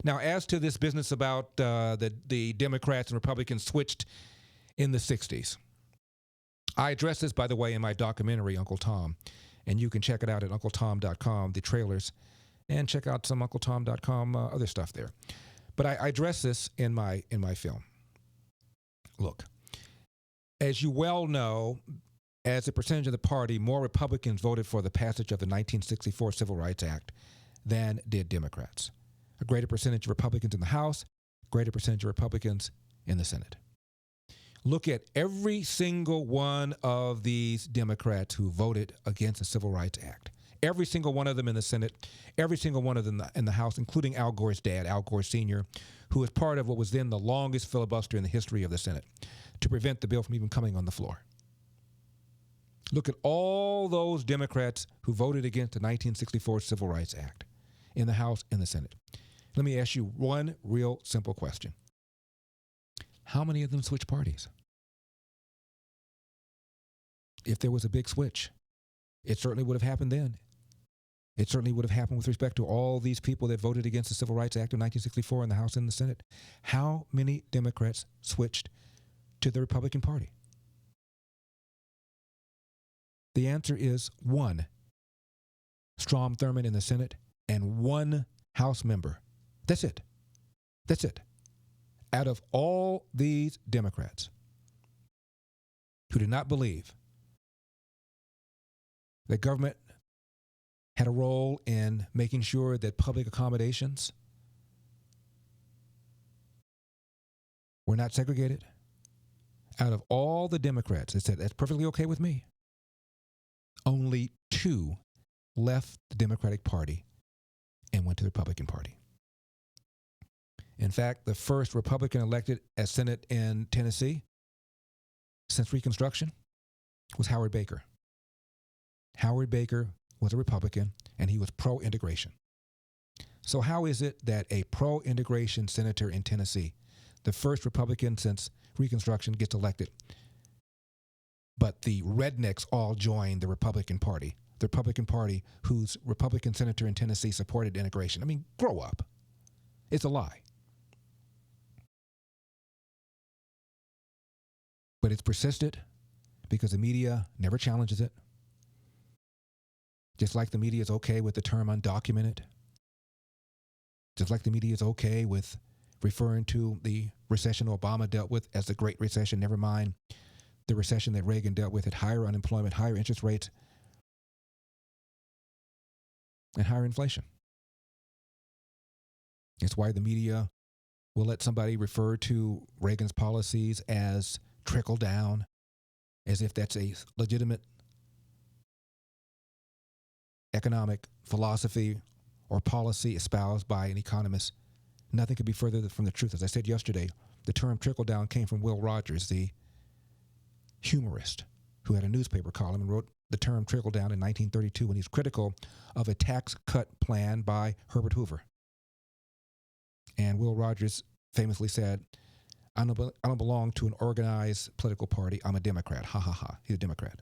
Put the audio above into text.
Now, as to this business about the Democrats and Republicans switched in the 60s, I addressed this, by the way, in my documentary, Uncle Tom, and you can check it out at uncletom.com, the trailers, and check out some uncletom.com other stuff there. But I address this in my film. Look, as you well know, as a percentage of the party, more Republicans voted for the passage of the 1964 Civil Rights Act than did Democrats. A greater percentage of Republicans in the House, greater percentage of Republicans in the Senate. Look at every single one of these Democrats who voted against the Civil Rights Act. Every single one of them in the Senate, every single one of them in the House, including Al Gore's dad, Al Gore Sr., who was part of what was then the longest filibuster in the history of the Senate to prevent the bill from even coming on the floor. Look at all those Democrats who voted against the 1964 Civil Rights Act in the House and the Senate. Let me ask you one real simple question. How many of them switched parties? If there was a big switch, it certainly would have happened then. It certainly would have happened with respect to all these people that voted against the Civil Rights Act of 1964 in the House and the Senate. How many Democrats switched to the Republican Party? The answer is one. Strom Thurmond in the Senate and one House member. That's it. That's it. Out of all these Democrats who did not believe that government had a role in making sure that public accommodations were not segregated, out of all the Democrats that said that's perfectly okay with me, only 2 left the Democratic Party and went to the Republican Party. In fact, the first Republican elected as Senate in Tennessee since Reconstruction was Howard Baker. Howard Baker was a Republican, and he was pro-integration. So how is it that a pro-integration senator in Tennessee, the first Republican since Reconstruction, gets elected, but the rednecks all joined the Republican Party whose Republican senator in Tennessee supported integration? I mean, grow up. It's a lie. But it's persisted because the media never challenges it. Just like the media is okay with the term undocumented. Just like the media is okay with referring to the recession Obama dealt with as the Great Recession, never mind the recession that Reagan dealt with at higher unemployment, higher interest rates, and higher inflation. It's why the media will let somebody refer to Reagan's policies as trickle down, as if that's a legitimate economic philosophy or policy espoused by an economist. Nothing could be further from the truth. As I said yesterday, the term trickle down came from Will Rogers, the humorist who had a newspaper column and wrote the term trickle down in 1932 when he's critical of a tax cut plan by Herbert Hoover. And Will Rogers famously said, I don't belong to an organized political party. I'm a Democrat. Ha ha ha. He's a Democrat.